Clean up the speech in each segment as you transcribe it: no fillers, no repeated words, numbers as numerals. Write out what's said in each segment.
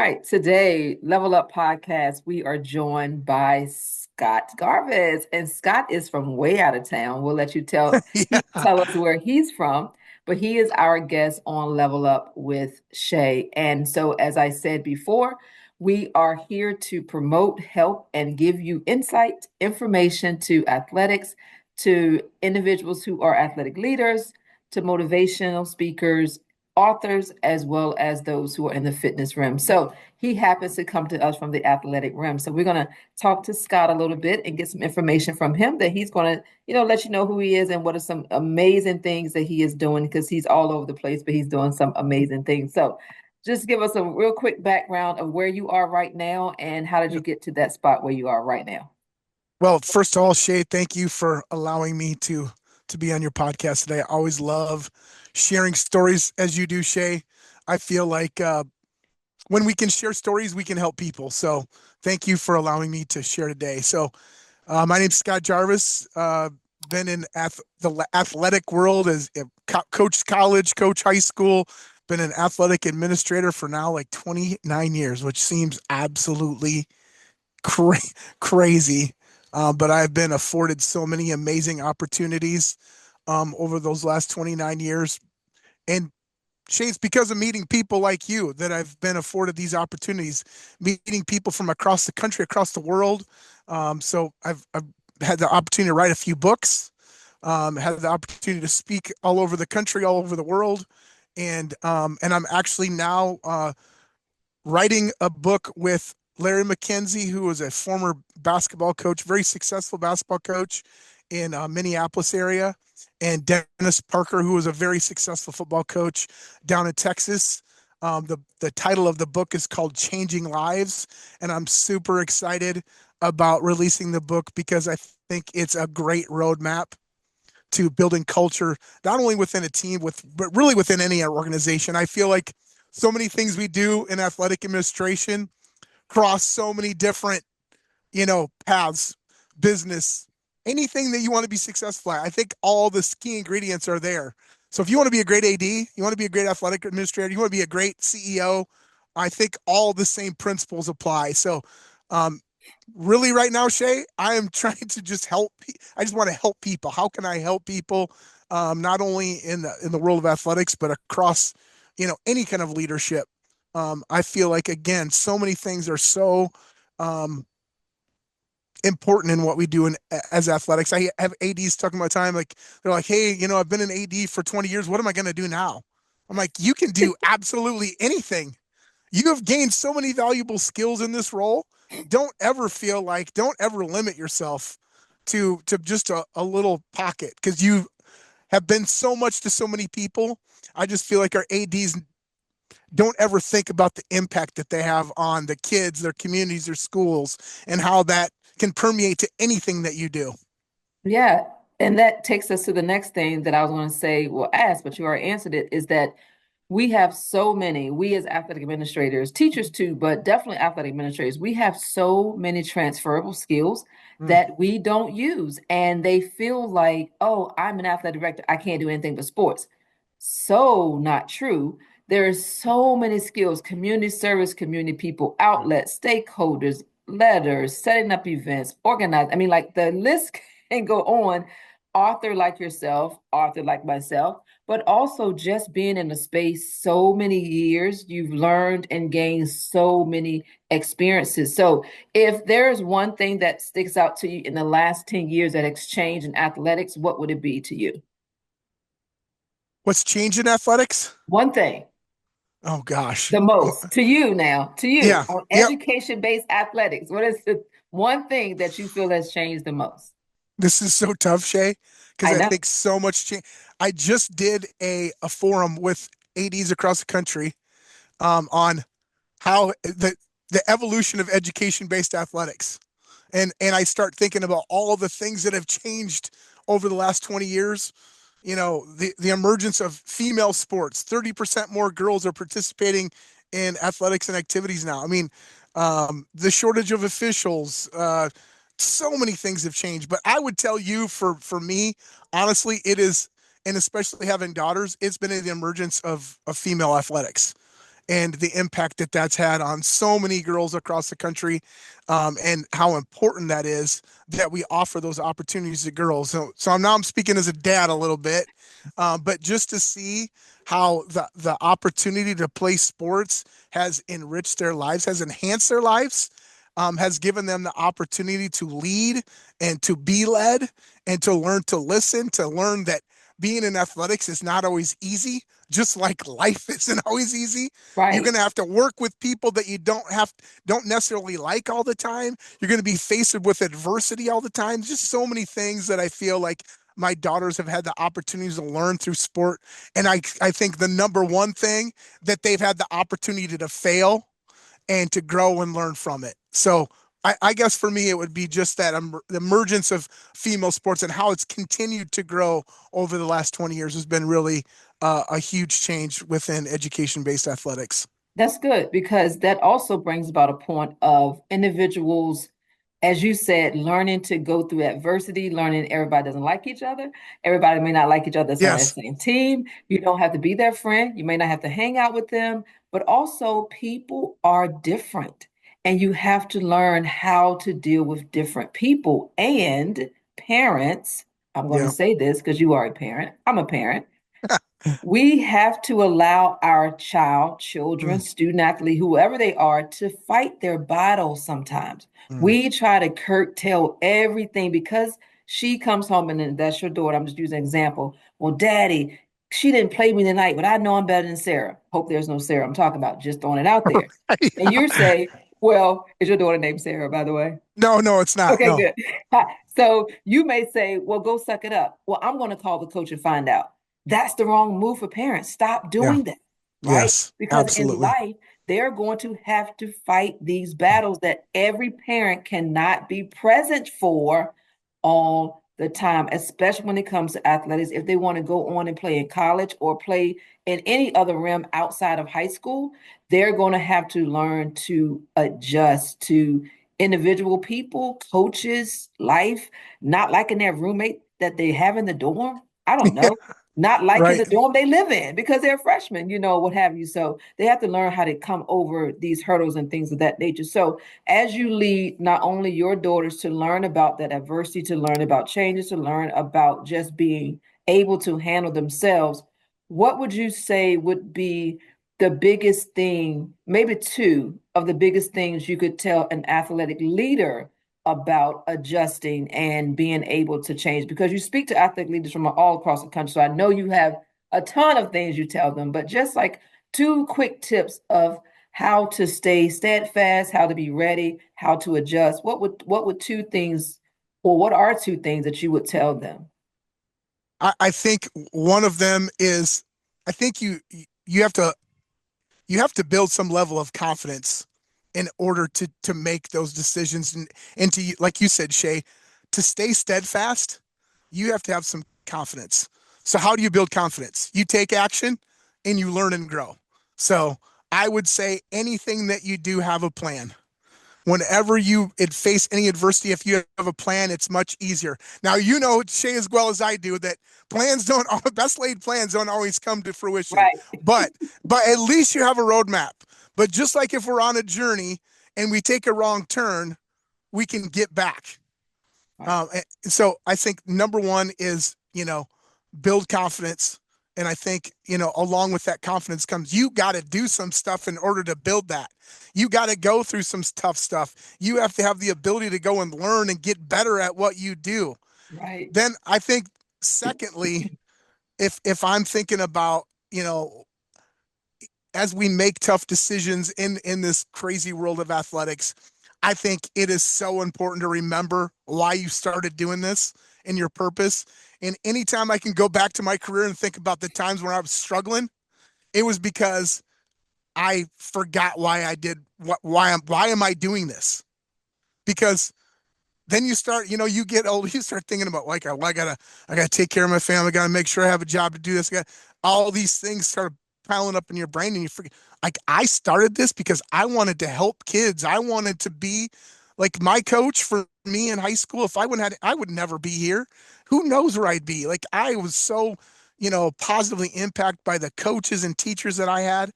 right, today, Level Up Podcast, we are joined by Scott Garvis, and Scott is from way out of town. We'll let you Yeah. tell us where he's from, but he is our guest on Level Up with Shay. And so, as I said before, we are here to promote, help, and give you insight, information to athletics, to individuals who are athletic leaders, to motivational speakers, authors, as well as those who are in the fitness realm. So he happens to come to us from the athletic realm. So we're going to talk to Scott a little bit and get some information from him that he's going to, let you know who he is and what are some amazing things that he is doing because he's all over the place, but he's doing some amazing things. So just give us a real quick background of where you are right now and how did you Yeah. get to that spot where you are right now? Well, first of all, Shay, thank you for allowing me to be on your podcast today. I always love sharing stories as you do, Shay. I feel like when we can share stories, we can help people. So thank you for allowing me to share today. My name's Scott Jarvis. Been in the athletic world as coach college, coach high school. Been an athletic administrator for now like 29 years, which seems absolutely cra- crazy. But I've been afforded so many amazing opportunities over those last 29 years. And Shay, it's because of meeting people like you that I've been afforded these opportunities, meeting people from across the country, across the world. I've had the opportunity to write a few books, had the opportunity to speak all over the country, all over the world. And I'm actually now writing a book with Larry McKenzie, who was a former basketball coach, very successful basketball coach in Minneapolis area, and Dennis Parker, who was a very successful football coach down in Texas. The title of the book is called Changing Lives, and I'm super excited about releasing the book because I think it's a great roadmap to building culture, not only within a team, but really within any organization. I feel like so many things we do in athletic administration cross so many different, paths, business, anything that you want to be successful at. I think all the key ingredients are there. So if you want to be a great AD, you want to be a great athletic administrator, you want to be a great CEO, I think all the same principles apply. Um, really right now, Shay, I am trying to just help. I just want to help people. How can I help people? Not only in the world of athletics, but across, any kind of leadership. I feel like again, so many things are so um, important in what we do as athletics. I have ADs talking about time, like they're like, "Hey, I've been an AD for 20 years. What am I going to do now?" I'm like, "You can do absolutely anything. You have gained so many valuable skills in this role. Don't ever limit yourself to just a little pocket because you have been so much to so many people. I just feel like our ADs don't ever think about the impact that they have on the kids, their communities, their schools, and how that can permeate to anything that you do." Yeah. And that takes us to the next thing that I was going to say, well, ask, but you already answered it, is that we have so many, we as athletic administrators, teachers too, but definitely athletic administrators, we have so many transferable skills Mm. that we don't use. And they feel like, oh, I'm an athletic director. I can't do anything but sports. So not true. There are so many skills, community service, community people, outlets, stakeholders, letters, setting up events, organize. I mean, like the list can go on. Author like yourself, author like myself, but also just being in the space so many years, you've learned and gained so many experiences. So, if there's one thing that sticks out to you in the last 10 years that has changed in athletics, what would it be to you? What's changed in athletics? One thing, Oh gosh. the most to you now, to you Yeah. on Yep. education based athletics. What is the one thing that you feel has changed the most? This is so tough, Shay, because I I know. think so much change. I just did a forum with ADs across the country on how the evolution of education based athletics. And I start thinking about all the things that have changed over the last 20 years. The emergence of female sports, 30% more girls are participating in athletics and activities now. I mean, the shortage of officials, so many things have changed. But I would tell you, for me, honestly, it is, and especially having daughters, it's been the emergence of female athletics. and the impact that that's had on so many girls across the country, and how important that is that we offer those opportunities to girls. So now I'm speaking as a dad a little bit, but just to see how the opportunity to play sports has enriched their lives, has enhanced their lives, has given them the opportunity to lead and to be led and to learn to listen, to learn that being in athletics is not always easy, just like life isn't always easy. You're going Right. to have to work with people that you don't necessarily like all the time. You're going to be faced with adversity all the time. Just so many things that I feel like my daughters have had the opportunities to learn through sport. And I think the number one thing that they've had the opportunity to fail and to grow and learn from it. So I guess for me, it would be just that the emergence of female sports and how it's continued to grow over the last 20 years has been really a huge change within education-based athletics. That's good because that also brings about a point of individuals, as you said, learning to go through adversity, learning everybody doesn't like each other. Everybody may not like each other that's on that Yes. same team. You don't have to be their friend. You may not have to hang out with them, but also people are different. And you have to learn how to deal with different people and parents. I'm going to Yeah. say this because you are a parent. I'm a parent. We have to allow our child, children, Mm, student athlete, whoever they are, to fight their battles sometimes. mm. We try to curtail everything because she comes home and then that's your daughter. I'm just using an example. Well, daddy, she didn't play me tonight, but I know I'm better than Sarah. Hope there's no Sarah I'm talking about, just throwing it out there. And Yeah. you say, well, is your daughter named Sarah, by the way? No, no, it's not. Okay, No. good. So you may say, well, go suck it up. Well, I'm going to call the coach and find out. That's the wrong move for parents. Stop Yeah. doing that, right? Yes. Because in Absolutely. life, they're going to have to fight these battles that every parent cannot be present for all the time, especially when it comes to athletics. If they want to go on and play in college or play in any other realm outside of high school, they're going to have to learn to adjust to individual people, coaches, life, not liking their roommate that they have in the dorm. I don't Yeah. know. Not liking Right. the dorm they live in because they're freshmen, what have you. So they have to learn how to come over these hurdles and things of that nature. So as you lead not only your daughters to learn about that adversity, to learn about changes, to learn about just being able to handle themselves, what would you say would be the biggest thing, maybe two of the biggest things you could tell an athletic leader about adjusting and being able to change? Because you speak to athletic leaders from all across the country. So I know you have a ton of things you tell them, but just like two quick tips of how to stay steadfast, how to be ready, how to adjust. What would two things, or what are two things that you would tell them? I think one of them is I think you have to build some level of confidence in order to make those decisions and to, like you said, Shay, to stay steadfast, you have to have some confidence. So how do you build confidence? You take action and you learn and grow. So I would say anything that you do, have a plan. Whenever you face any adversity, if you have a plan, it's much easier. Now, Shay, as well as I do, that plans don't best laid plans don't always come to fruition, Right, but at least you have a roadmap. But just like if we're on a journey and we take a wrong turn, we can get back. right, And so I think number one is, build confidence. And I think, along with that confidence comes you got to do some stuff in order to build that. You got to go through some tough stuff. You have to have the ability to go and learn and get better at what you do. right, Then I think, secondly, if I'm thinking about, as we make tough decisions in this crazy world of athletics, I think it is so important to remember why you started doing this and your purpose. And anytime I can go back to my career and think about the times when I was struggling, it was because I forgot why I did why am I doing this? Because then you start, you get old, you start thinking about like, well, I gotta take care of my family, I gotta make sure I have a job to do this. I got all these things start piling up in your brain and you forget. Like I started this because I wanted to help kids. I wanted to be like my coach for me in high school. If I wouldn't had, I would never be here. Who knows where I'd be? Like I was so, positively impacted by the coaches and teachers that I had.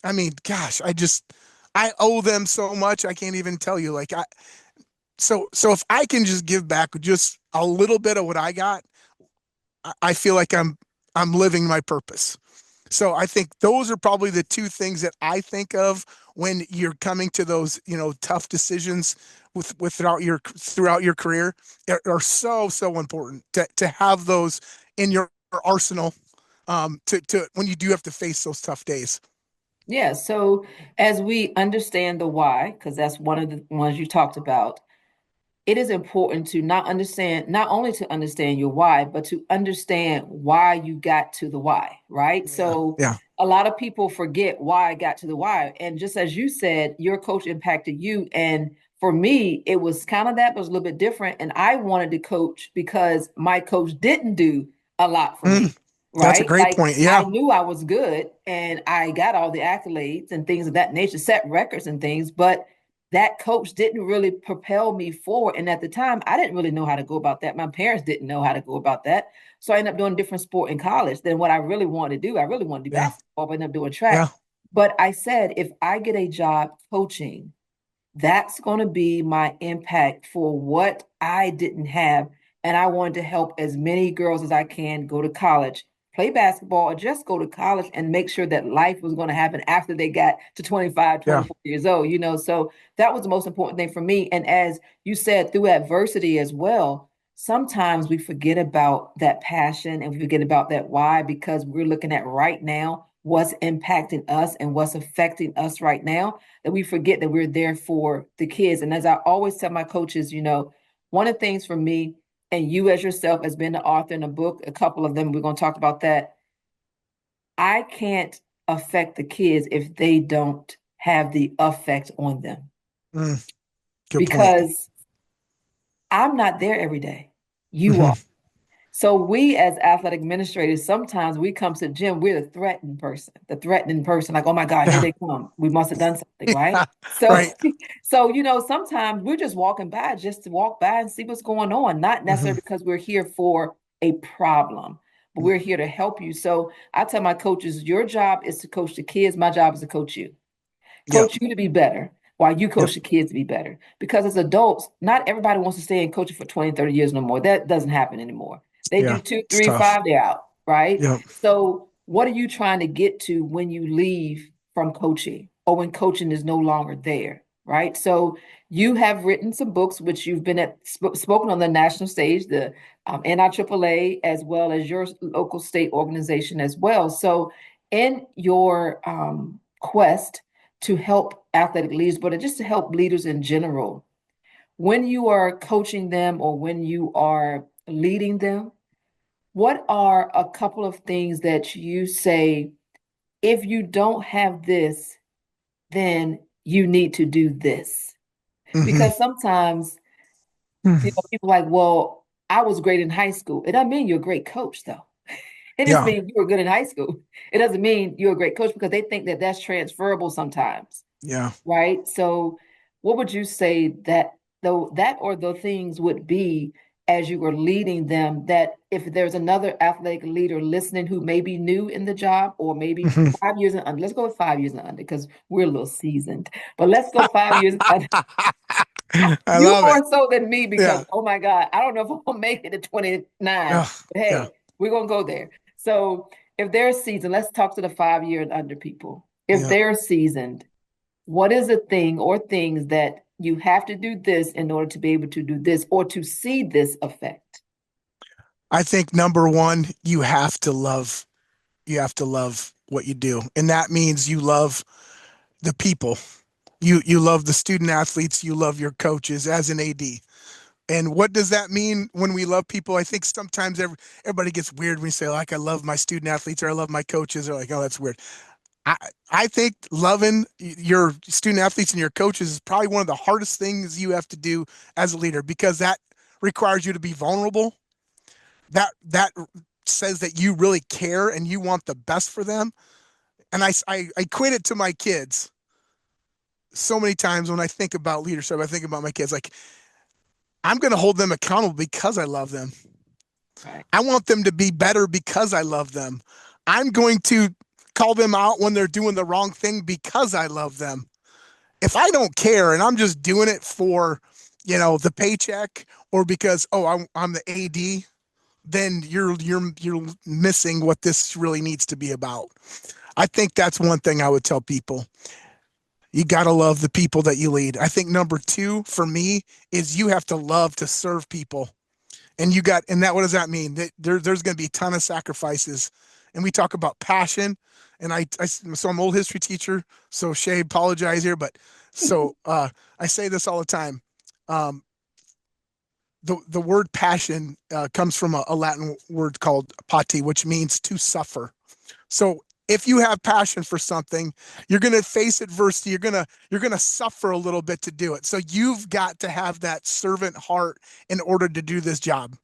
I mean, gosh, I owe them so much. I can't even tell you. So if I can just give back just a little bit of what I got, I feel like I'm living my purpose. So I think those are probably the two things that I think of when you're coming to those, tough decisions throughout your career are so important to have those in your arsenal, to when you do have to face those tough days. Yeah, so as we understand the why, because that's one of the ones you talked about, it is important to not only to understand your why, but to understand why you got to the why, right? Yeah. So Yeah. a lot of people forget why I got to the why. And just as you said, your coach impacted you. And for me, it was kind of that, but it was a little bit different. And I wanted to coach because my coach didn't do a lot for me, Mm, that's a right? great Like point. I Yeah. knew I was good and I got all the accolades and things of that nature, set records and things, but that coach didn't really propel me forward. And at the time, I didn't really know how to go about that. My parents didn't know how to go about that. So I ended up doing a different sport in college than what I really wanted to do. I really wanted to do Yeah. basketball, but I ended up doing track. Yeah. But I said, if I get a job coaching, that's going to be my impact for what I didn't have. And I wanted to help as many girls as I can go to college, play basketball, or just go to college and make sure that life was going to happen after they got to 25, Yeah. 24 years old, So that was the most important thing for me. And as you said, through adversity as well, sometimes we forget about that passion and we forget about that why because we're looking at right now what's impacting us and what's affecting us right now that we forget that we're there for the kids. And as I always tell my coaches, one of the things for me, and you as yourself has been the author in a book, a couple of them, we're going to talk about that. I can't affect the kids if they don't have the effect on them Mm, good point. because I'm not there every day. You Hmm. are. So we as athletic administrators, sometimes we come to the gym, we're the threatening person, like, oh my God, here Yeah. they come. We must have done something, right? Yeah. So, Right. so sometimes we're just walking by just to walk by and see what's going on, not Hmm. necessarily because we're here for a problem, but we're here to help you. So I tell my coaches, your job is to coach the kids, my job is to coach you. Yep. Coach you to be better while you Yep. coach the kids to be better. Because as adults, not everybody wants to stay in coaching for 20, 30 years no more. That doesn't happen anymore. They do Yeah. two, It's three, tough. five, they're out, right? Yep. So what are you trying to get to when you leave from coaching or when coaching is no longer there? Right. So you have written some books, which you've been spoken on the national stage, the NIAAA, as well as your local state organization as well. So in your quest to help athletic leaders, but just to help leaders in general. When you are coaching them or when you are leading them, what are a couple of things that you say, if you don't have this, then you need to do this? Hmm. Because sometimes, people are like, well, I was great in high school. It doesn't mean you're a great coach, though. It just Yeah. means you were good in high school. It doesn't mean you're a great coach because they think that that's transferable sometimes. Yeah. Right? So, what would you say that though that or the things would be as you were leading them that if there's another athletic leader listening who may be new in the job or maybe Hmm. 5 years and under, let's go with 5 years and under because we're a little seasoned, but let's go 5 years and under. I You love it. more so than me because Yeah. oh my God, I don't know if I'm gonna make it to 29, Yeah. but Yeah. hey, we're gonna go there. So if they're seasoned, let's talk to the 5 year and under people. If Yeah. they're seasoned, what is a thing or things that you have to do this in order to be able to do this or to see this effect? I think number one, you have to love what you do. And that means you love the people. You love the student athletes, you love your coaches as an AD. And what does that mean when we love people? I think sometimes everybody gets weird when we say, like, I love my student athletes or I love my coaches. They're like, oh, that's weird. I, I think loving your student athletes and your coaches is probably one of the hardest things you have to do as a leader because that requires you to be vulnerable. That says that you really care and you want the best for them. And I equate it to my kids so many times when I think about leadership. I think about my kids like I'm going to hold them accountable because I love them. Right. I want them to be better because I love them. I'm going to call them out when they're doing the wrong thing because I love them. If I don't care and I'm just doing it for, the paycheck or because, oh, I'm the AD, then you're missing what this really needs to be about. I think that's one thing I would tell people. You got to love the people that you lead. I think number two for me is you have to love to serve people. And that, what does that mean? That there's going to be a ton of sacrifices. And we talk about passion. And so I'm an old history teacher. So Shay, apologize here, but so I say this all the time. Um, the word passion comes from a Latin word called pati, which means to suffer. So if you have passion for something, you're going to face adversity. You're going to suffer a little bit to do it. So you've got to have that servant heart in order to do this job.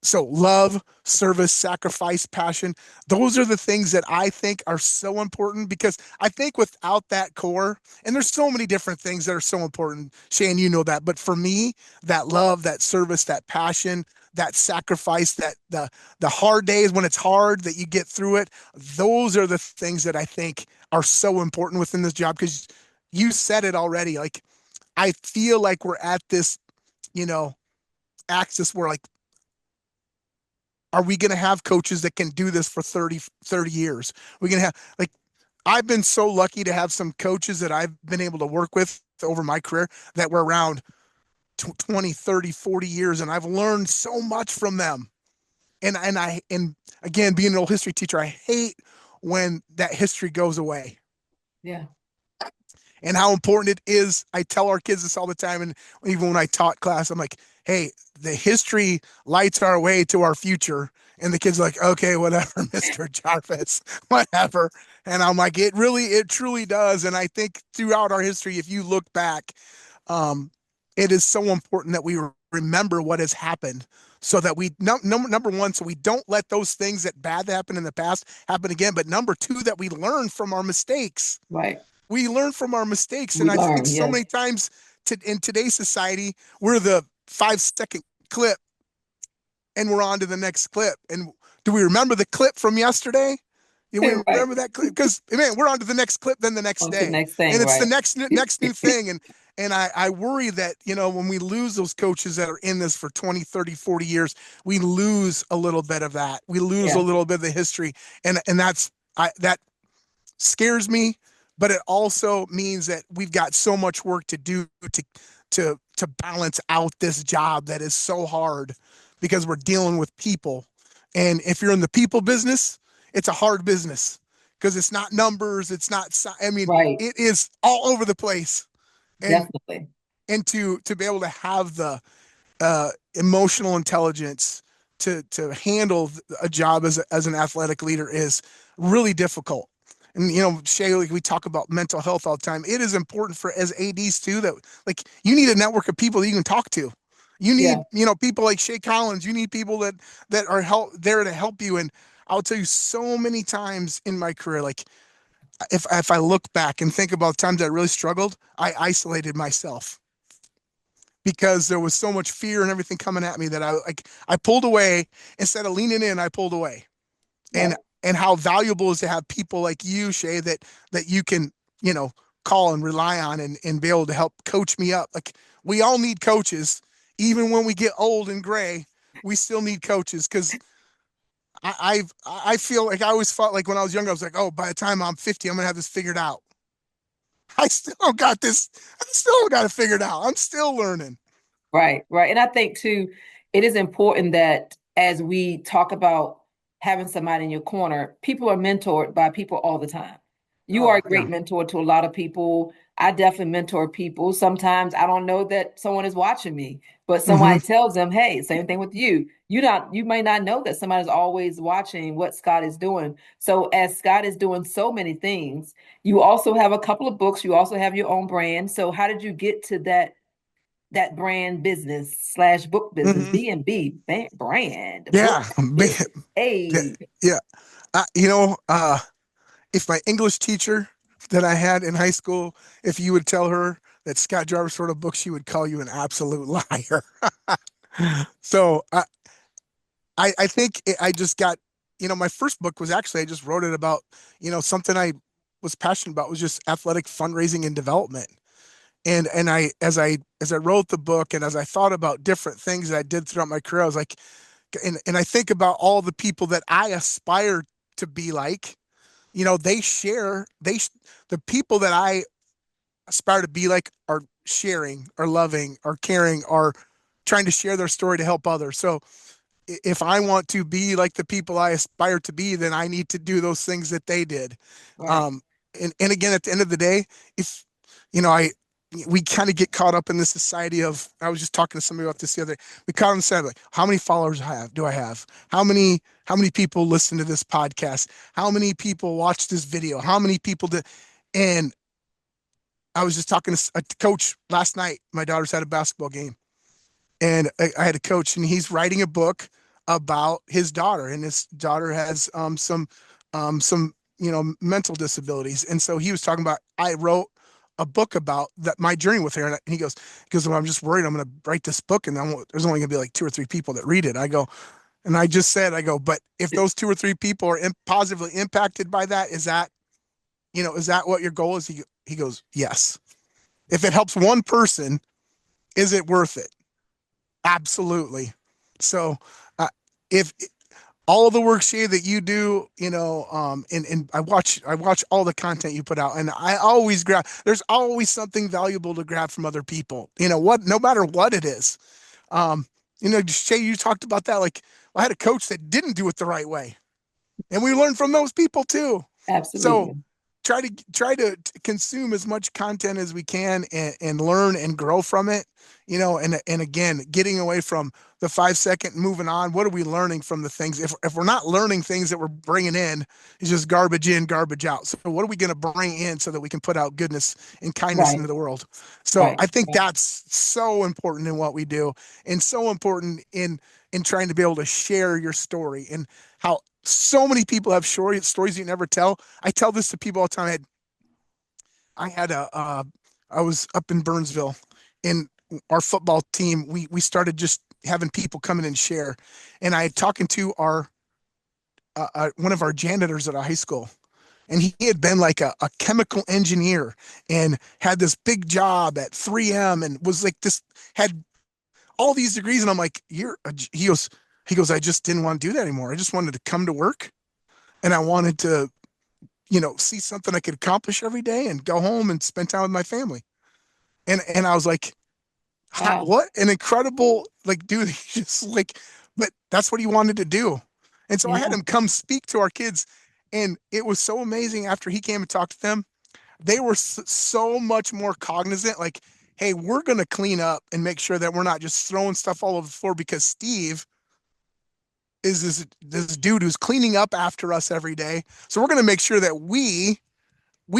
So love, service, sacrifice, passion, those are the things that I think are so important because I think without that core, and there's so many different things that are so important, Shane, you know that, but for me, that love, that service, that passion, that sacrifice, that the hard days when it's hard that you get through it, those are the things that I think are so important within this job because you said it already. Like I feel like we're at this, you know, axis where like are we going to have coaches that can do this for 30 years? We're going to have, like, I've been so lucky to have some coaches that I've been able to work with over my career that were around 20, 30, 40 years. And I've learned so much from them. And again, being an old history teacher, I hate when that history goes away Yeah. and how important it is. I tell our kids this all the time. And even when I taught class, I'm like, hey, the history lights our way to our future. And the kids are like, okay, whatever, Mr. Jarvis, whatever. And I'm like, it truly does. And I think throughout our history, if you look back, um, it is so important that we remember what has happened so that we, number one, so we don't let those things that bad that happened in the past happen again. But number two, that we learn from our mistakes. Right. We learn from our mistakes. And We I think learn. so Yes. many times in today's society, we're the 5 second clip and we're on to the next clip. And do we remember the clip from yesterday? You we Right. remember that clip? Because man, we're on to the next clip, then the next On to the day. next thing. And it's the Right. next new thing. And I worry that, when we lose those coaches that are in this for 20, 30, 40 years, we lose a little bit of that. We lose a Yeah. little bit of the history. And that scares me, but it also means that we've got so much work to do to balance out this job that is so hard because we're dealing with people. And if you're in the people business, it's a hard business because it's not numbers, it's not I mean, Right. it is all over the place. And Definitely. to be able to have the emotional intelligence to handle a job as an athletic leader is really difficult. And Shay, like we talk about mental health all the time. It is important for as ADs too that like you need a network of people that you can talk to. You Yeah. need people like Shay Collins. You need people that are there to help you. And I'll tell you so many times in my career, like if I look back and think about times I really struggled, I isolated myself because there was so much fear and everything coming at me that I pulled away instead of leaning in. I pulled away, and Right. how valuable is to have people like you, Shay, that you can call and rely on and be able to help coach me up. Like we all need coaches, even when we get old and gray. We still need coaches because I feel like I always felt like when I was younger, I was like, oh, by the time I'm 50, I'm gonna have this figured out. I still don't got this. I still don't got it figured out. I'm still learning. Right, right. And I think too, it is important that as we talk about having somebody in your corner, people are mentored by people all the time. You are Oh a yeah. great mentor to a lot of people. I definitely mentor people. Sometimes I don't know that someone is watching me, but Hmm. somebody tells them, hey, same thing with you. You may not know that somebody's always watching what Scott is doing. So as Scott is doing so many things, you also have a couple of books, you also have your own brand. So how did you get to that brand business slash book business, Hmm. B&B brand Yeah. book business. Yeah. Hey, Yeah. If my English teacher that I had in high school, if you would tell her that Scott Jarvis wrote a book, she would call you an absolute liar. So I think I just got my first book was actually, I just wrote it about, something I was passionate about was just athletic fundraising and development. And as I wrote the book and as I thought about different things that I did throughout my career, I was like, and I think about all the people that I aspire to be like, they share, the people that I aspire to be like are sharing, are loving, are caring, are trying to share their story to help others. So if I want to be like the people I aspire to be, then I need to do those things that they did. Right. Um, and again, at the end of the day, if I we kind of get caught up in the society of, I was just talking to somebody about this the other day. We caught on the side like, how many followers do I have? How many people listen to this podcast? How many people watch this video? How many people did? And I was just talking to a coach last night. My daughter's had a basketball game, and I had a coach, and he's writing a book about his daughter, and his daughter has some mental disabilities, and so he was talking about, I wrote a book about that, my journey with her, and he goes, well, I'm just worried I'm going to write this book, and there's only going to be like two or three people that read it. I go, and I just said, I go, but if those two or three people are positively impacted by that, is that what your goal is? He goes, yes. If it helps one person, is it worth it? Absolutely. So, if all of the work, Shay, that you do, and I watch all the content you put out, and I always there's always something valuable to grab from other people. No matter what it is. Um, Shay, you talked about that. Like, I had a coach that didn't do it the right way, and we learned from those people too. So Absolutely. try to consume as much content as we can, and learn and grow from it. And again, getting away from the 5 second, moving on. What are we learning from the things? If we're not learning things that we're bringing in, it's just garbage in, garbage out. So what are we going to bring in so that we can put out goodness and kindness Right. into the world? So Right. I think Right. that's so important in what we do, and so important in trying to be able to share your story, and how so many people have stories you never tell. I tell this to people all the time. I had I was up in Burnsville, in our football team. We started just having people come in and share, and I had talking to our one of our janitors at a high school, and he had been like a chemical engineer, and had this big job at 3M, and was like this, had all these degrees, and I'm like, he goes, I just didn't want to do that anymore. I just wanted to come to work, and I wanted to see something I could accomplish every day, and go home and spend time with my family. And I was like, Wow. what an incredible, like, dude, he just like, but that's what he wanted to do. And so I had Yeah. him come speak to our kids, and it was so amazing. After he came and talked to them, they were so much more cognizant, like, hey, we're going to clean up and make sure that we're not just throwing stuff all over the floor, because Steve is this dude who's cleaning up after us every day. So we're going to make sure that we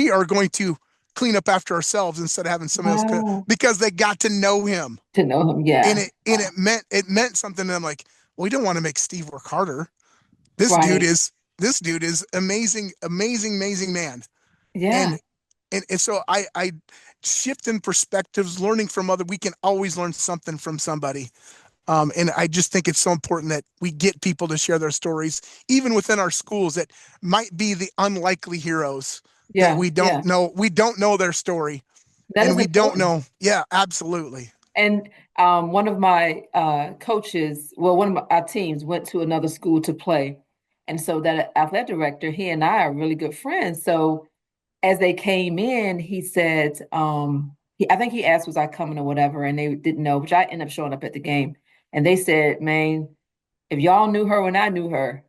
are going to clean up after ourselves instead of having somebody else, Wow. because they got to know him. To know him. And Yeah. it meant something to them. Like, well, we don't want to make Steve work harder. This dude Right. is this dude is amazing, amazing, amazing man. Yeah. And and so I shift in perspectives, learning from other. We can always learn something from somebody. And I just think it's so important that we get people to share their stories, even within our schools, that might be the unlikely heroes that Yeah. we Yeah. don't know. We don't know their story, That and is we don't important. know. Yeah, absolutely. And one of my coaches, well, one of our teams went to another school to play. And so that athletic director, he and I are really good friends. So as they came in, he said, I think he asked, was I coming or whatever? And they didn't know, which I ended up showing up at the game. And they said, man, if y'all knew her when I knew her,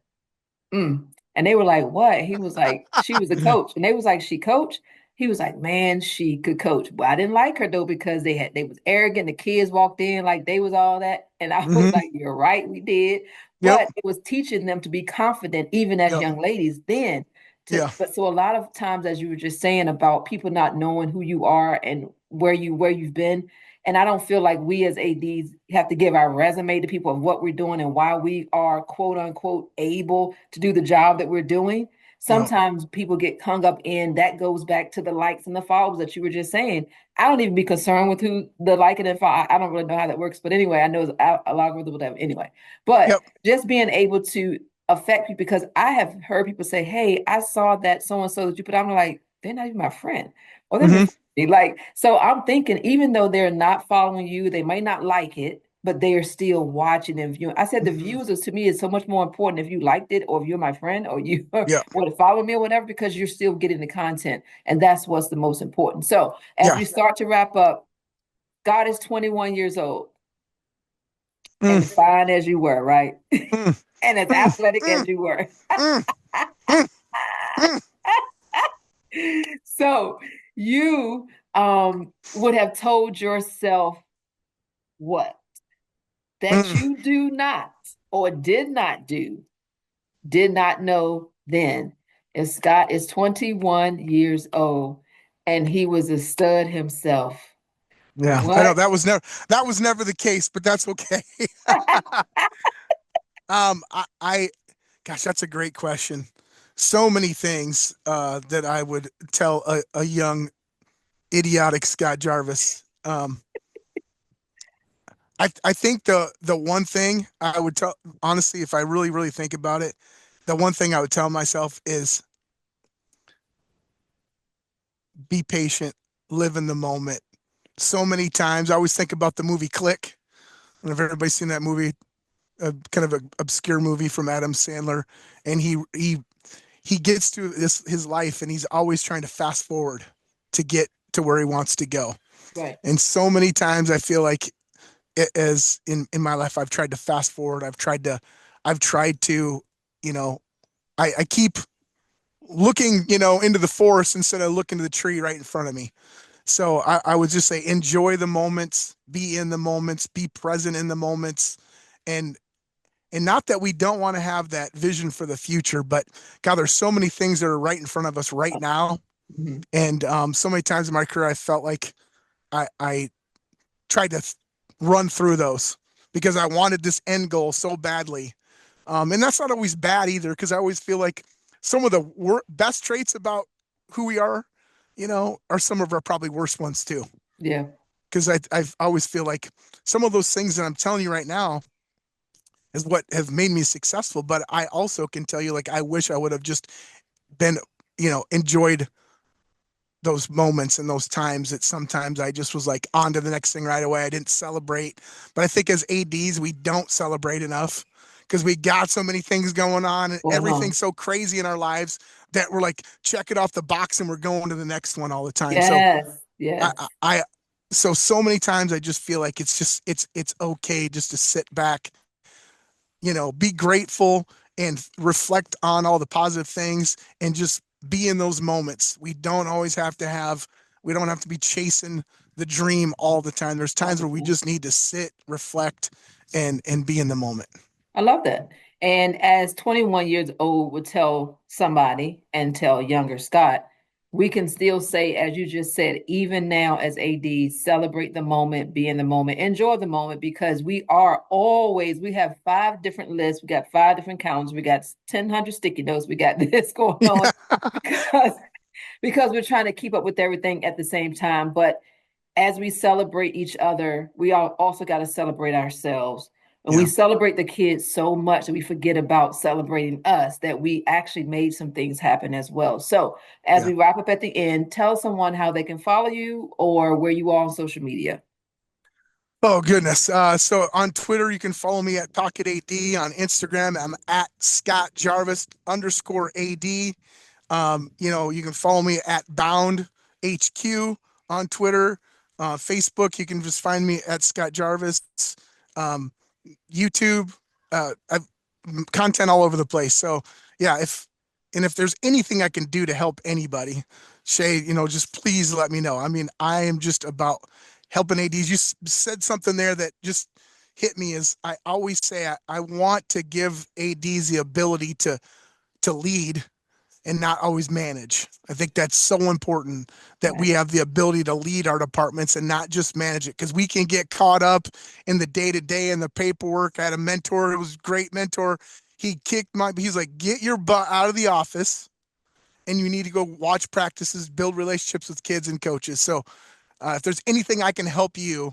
mm. And they were like, what? He was like, she was a coach. And they was like, she coached? He was like, man, she could coach. Well, I didn't like her though, because they was arrogant. The kids walked in like they was all that. And I was Hmm. like, you're right, we did. Yep. But it was teaching them to be confident, even as Yep. young ladies then. Yeah. But so a lot of times, as you were just saying about people not knowing who you are and where you've been, and I don't feel like we as ADs have to give our resume to people of what we're doing and why we are quote unquote able to do the job that we're doing. Yep. Sometimes people get hung up in that, goes back to the likes and the follows that you were just saying. I don't even be concerned with who the like and follow. I don't really know how that works. But anyway, I know it's a algorithm, whatever. Anyway, but Yep. just being able to affect you because I have heard people say, "Hey, I saw that so and so that you put." I'm like, they're not even my friend, or they're Hmm. before me. Like, so I'm thinking, even though they're not following you, they may not like it, but they are still watching and viewing. I said the Hmm. views is to me is so much more important if you liked it, or if you're my friend, or you Yeah. want to follow me or whatever, because you're still getting the content, and that's what's the most important. So, as Yeah. we start to wrap up, God is 21 years old and Mm, as fine as you were, right? mm, And as mm, athletic as mm, you were. mm, mm, mm, So you would have told yourself what? That mm. you do not or did not do, did not know then. And Scott is 21 years old and he was a stud himself. Yeah, I know What? that was never the case, but that's okay. I gosh, that's a great question. So many things that I would tell a young idiotic Scott Jarvis. I think the one thing I would tell, honestly, if I really think about it, the one thing I would tell myself is be patient, live in the moment. So many times, I always think about the movie Click. I don't know if everybody's seen that movie, a kind of an obscure movie from Adam Sandler, and he gets to his life, and he's always trying to fast forward to get to where he wants to go. Right. And so many times, I feel like as in my life, I've tried to fast forward. I've tried to, you know, I keep looking, into the forest instead of looking to the tree right in front of me. So I would just say enjoy the moments, be in the moments, be present in the moments, and not that we don't want to have that vision for the future, but God, there's so many things that are right in front of us right now, Mhm. and so many times in my career I felt like I tried to run through those because I wanted this end goal so badly, and that's not always bad either because I always feel like some of the best traits about who we are, are some of our probably worst ones too. Yeah. Because I always feel like some of those things that I'm telling you right now is what have made me successful. But I also can tell you, like, I wish I would have just been, enjoyed those moments and those times that sometimes I just was like on to the next thing right away. I didn't celebrate. But I think as ADs, we don't celebrate enough because we got so many things going on and Going on. everything's so crazy in our lives that we're like, check it off the box and we're going to the next one all the time. So Yes. I, Yes. I, so many times I just feel like it's okay just to sit back, be grateful and reflect on all the positive things and just be in those moments. We don't have to be chasing the dream all the time. There's All times the where we time. just need to sit, reflect, and be in the moment. I love that. And as 21 years old would tell somebody and tell younger Scott, we can still say, as you just said, even now as AD, celebrate the moment, be in the moment, enjoy the moment, because we have 5 different lists, we got 5 different calendars, we got 1,000 sticky notes, we got this going on because we're trying to keep up with everything at the same time. But as we celebrate each other, we all also got to celebrate ourselves. And we Yeah. celebrate the kids so much that we forget about celebrating us, that we actually made some things happen as well. So, as Yeah. we wrap up at the end, tell someone how they can follow you or where you are on social media. Oh goodness. So on Twitter, you can follow me at Pocket AD. On Instagram, I'm at Scott Jarvis _AD. You can follow me at Bound HQ on Twitter. Facebook, you can just find me at Scott Jarvis. Um, YouTube, I've content all over the place. So yeah, if there's anything I can do to help anybody, Shay, just please let me know. I mean, I am just about helping ADs. You said something there that just hit me. Is I always say I want to give ADs the ability to lead and not always manage. I think that's so important that we Right. have the ability to lead our departments and not just manage it because we can get caught up in the day to day and the paperwork. I had a mentor, it was a great mentor. He's like, get your butt out of the office and you need to go watch practices, build relationships with kids and coaches. So if there's anything I can help you,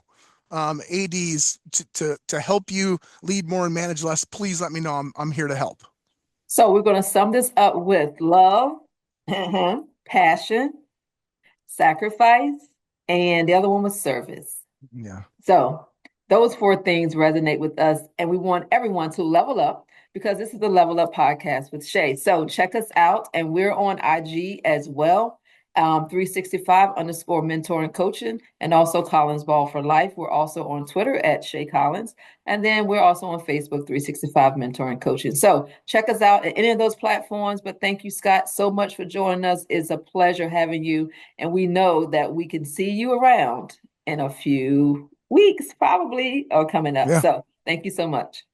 ADs to help you lead more and manage less, please let me know. I'm here to help. So we're going to sum this up with love, passion, sacrifice, and the other one was service. Yeah. So those four things resonate with us, and we want everyone to level up because this is the Level Up podcast with Shay. So check us out, and we're on IG as well, 365 underscore mentor and coaching, and also Collins Ball for Life. We're also on Twitter at Shay Collins, and then we're also on Facebook, 365 mentor and coaching. So check us out at any of those platforms. But thank you, Scott, so much for joining us. It's a pleasure having you, and we know that we can see you around in a few weeks, probably, or coming up. Yeah. So thank you so much.